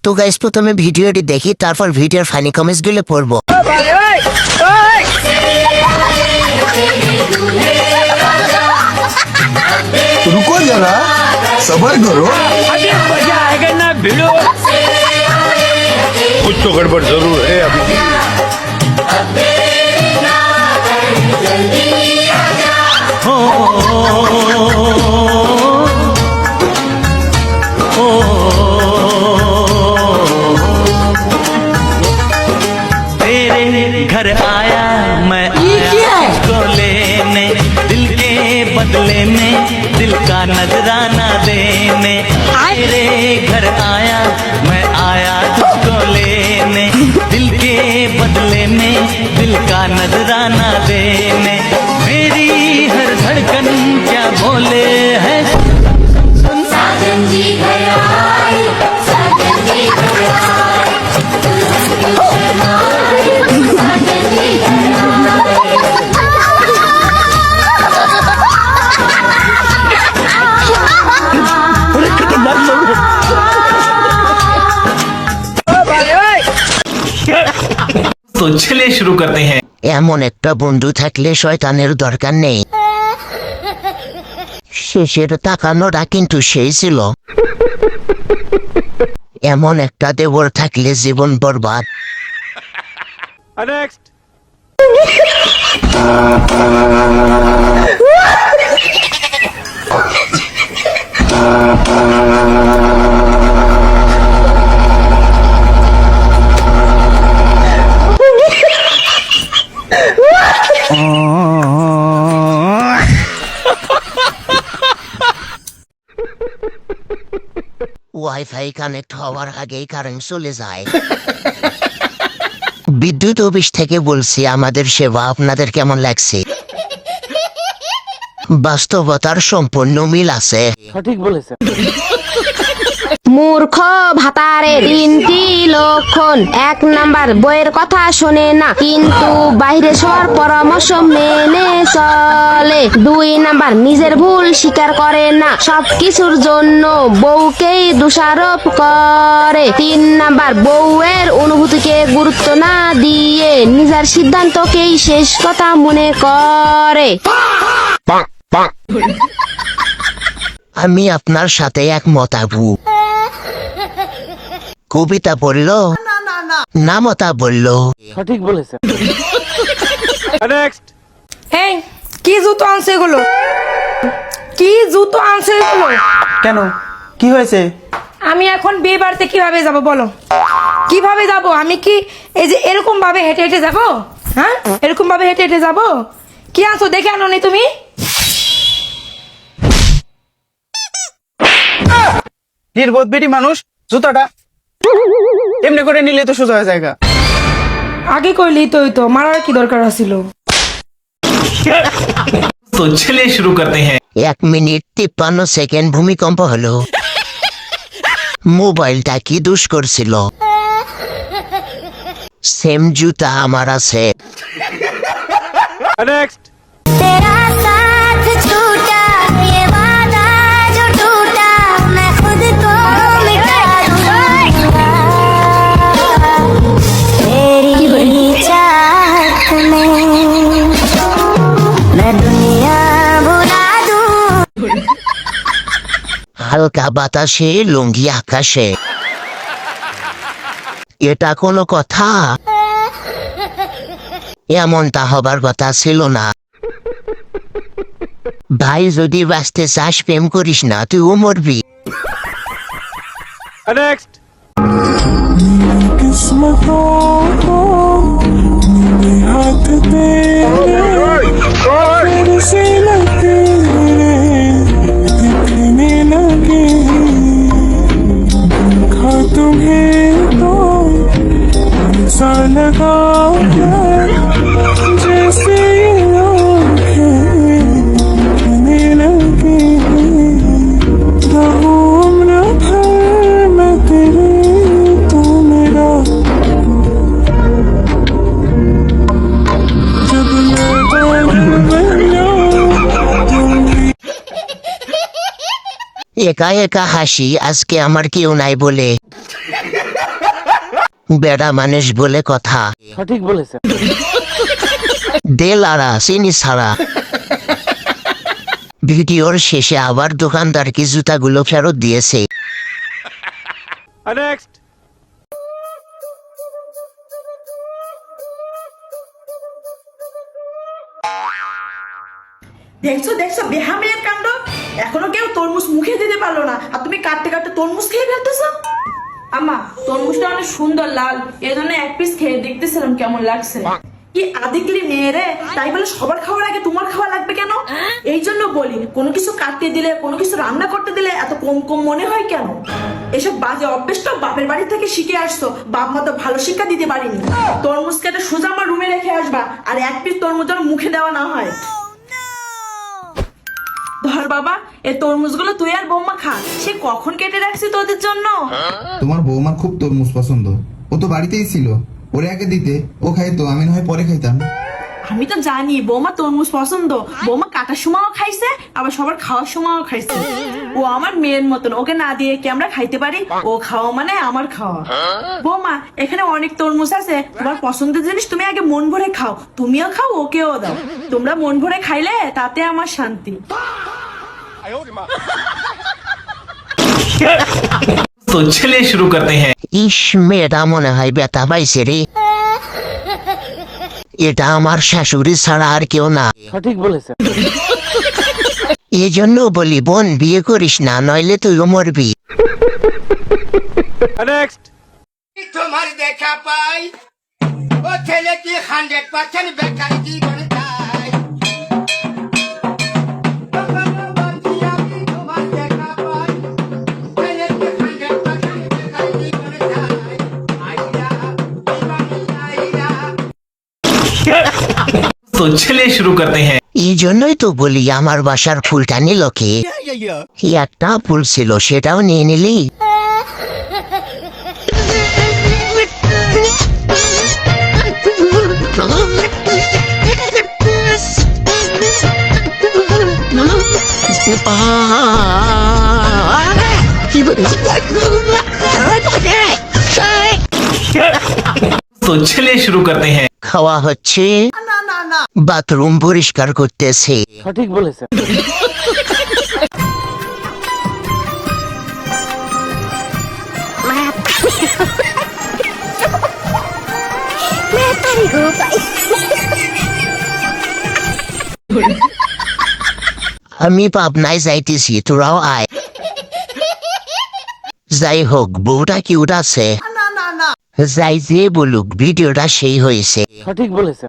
তো গাইস প্রথমে ভিডিওটি দেখি, তারপর ভিডিওর ফানি কমেন্টস গুলো পড়বো। रुको जरा सबर करो। अभी मजा आएगा ना भिड़ो। कुछ तो गड़बड़ जरूर है अभी। तेरे घर आया मैं आया तुझको लेने, दिल के बदले में दिल का नजराना देने। तेरे घर आया मैं आया तुझको लेने, दिल के बदले में दिल का नजराना देने। मेरी हर धड़कन क्या बोले है साजन जी घर आए, साजन जी घर आए, साजन जी घर तो चलिए शुरू करते हैं। এমন একটা বন্ধু থাকলে শয়তানের দরকার নেই। শেষের তাকানোটা কিন্তু সেই ছিল। এমন একটা দেবর থাকলে জীবন বরবাদ। नेक्स्ट। ওয়াইফাই কানেক্ট হওয়ার আগেই কারেন্ট চলে যায়। বিদ্যুৎ অফিস থেকে বলছি, আমাদের সেবা আপনাদের কেমন লাগছে? বাস্তবতার সম্পূর্ণ মিল আছে। মূর্খ ভাতারে তিনটি লক্ষণ। 1 নাম্বার, বইয়ের কথা শোনে না কিন্তু বাইরে সবার পরামর্শ মেনে চলে। 2 নাম্বার, নিজের ভুল স্বীকার করে না, সবকিছুর জন্য বউকেই দোষারোপ করে। 3 নাম্বার, বউয়ের অনুভূতিকে গুরুত্ব না দিয়ে নিজের সিদ্ধান্তকেই শেষ কথা মনে করে। আমি আপনার সাথে একমত আবু। কবিতা বলল না, মতা বলল। नेक्स्ट। এই কি জুতো আনছে এগুলো? কি জুতো আনছে এগুলো? কেন, কি হয়েছে? আমি এখন বিয়ে বাড়িতে কিভাবে যাব বলো? কিভাবে যাব? আমি কি এই যে এরকম ভাবে হেঁটে হেঁটে যাব? হ্যাঁ, এরকম ভাবে হেঁটে হেঁটে যাব? কি আনছো দেখে আনো নি তুমি? নির্বোধ বেটি মানুষ, জুতাটা এমনি করে নিলে তো সোজা হয়ে জায়গা। আগে কইলি তো, তো মারার কি দরকার ছিল? तो चलिए शुरू करते हैं। 1 মিনিট 53 সেকেন্ড ভূমিকম্প হলো। মোবাইলটা কি দুষ করছিল? সেম জুতা আমার আছে। नेक्स्ट। तेरा साथ छूटा, ये वादा जो टूटा, मैं खुद को मिटा दूंगा। तेरी चाहत में मैं दुनिया भुला दूं। হালকা বাতাসে লুঙ্গি আকাশে, এটা কোনো কথা? এমনটা হবার কথা ছিল না। ভাই যদি বাঁচতে চাস প্রেম করিস না, তুইও মরবি। नेक्स्ट। একা একা হাসি, আজকে আমার কেউ নাই বলে। বেড়া মানুষ বলে কথা। সঠিক বলেছে। দে লারা চিনি ছাড়া। ভিডিওর শেষে আবার দোকানদার কি জুতাগুলো ফেরত দিয়েছে। नेक्स्ट দেখছো দেখছো বেহামের কাণ্ড, এখনো কেউ তরমুজ মুখে দিতে পারলো না আর তুমি কাটতে কাটতে তরমুজ খেয়ে ফেলতেছো। আম্মা তরমুজটা অনেক সুন্দর লাল, এই জন্য এক পিস খেয়ে দেখতেছিলাম কেমন লাগছে। কি আদিকলি মেয়েরে, তাই বলে সবার খাওয়ার আগে তোমার খাওয়া লাগবে কেন? এই জন্য বলি কোনো কিছু কাটতে দিলে, কোনো কিছু রান্না করতে দিলে এত কম কম মনে হয় কেন? এসব বাজে অভ্যেস তো বাপের বাড়ি থেকে শিখে আসছো, বাপ মা তো ভালো শিক্ষা দিতে পারিনি। তরমুজ কেটে সোজা আমার রুমে রেখে আসবা, আর এক পিস তরমুজ যেন মুখে দেওয়া না হয়। ধর বাবা, এই তরমুজগুলো তুই আর বৌমা খা, সে কখন কেটে রাখছি তোদের জন্য। তোমার বৌমার খুব তরমুজ পছন্দ, ও তো বাড়িতেই ছিল, ওরে আগে দিতে, ও খাইতো, আমি না হয় পরে খাইতাম। আমি তো জানি বৌমা তরমুজ পছন্দ, বৌমা কাটার সময়ও খাইছে আবার সবার খাওয়ার সময়ও খাইছে। ও আমার মেয়ের মতন, ওকে না দিয়ে কি আমরা খাইতে পারি? ও খাওয়া মানে আমার খাওয়া। বৌমা এখানে অনেক তরমুজ আছে, তোমার পছন্দের জিনিস তুমি আগে মন ভরে খাও, তুমিও খাও ওকেও দাও। তোমরা মন ভরে খাইলে তাতে আমার শান্তি। तो चलिए शुरू करते हैं। ইস মেয়েটা মনে হয় ব্যথা পাইছে রে। এটা আমার শাশুড়ি ছাড়া আর কেউ না। সঠিক বলেছে। এই জন্য বলি বোন বিয়ে করিস না, নইলে তুইও মরবি। नेक्स्ट তোমার দেখা পাই ও ছেলে কি 100% বেকার জীবন চাই। তোমার দেখা পাই ছেলে কি 100% বেকার জীবন চাই। আইরা আইরা तो चलिए शुरू करते हैं। এই জন্যই তো বলি আমার বাসার ফুলটা নিল কে? একটা ফুল ছিল সেটাও নিয়ে নিলি। तो चलिए शुरू करते हैं। খাওয়া হচ্ছে, বাথরুম পরিষ্কার করতেছে। সঠিক বলেছে। আমি পাবনায় যাইতেছি, তোরাও আয়। যাই হোক বউটা কিউট আছে। যাই যে বলুক ভিডিওটা সেই হয়েছে। সঠিক বলেছে।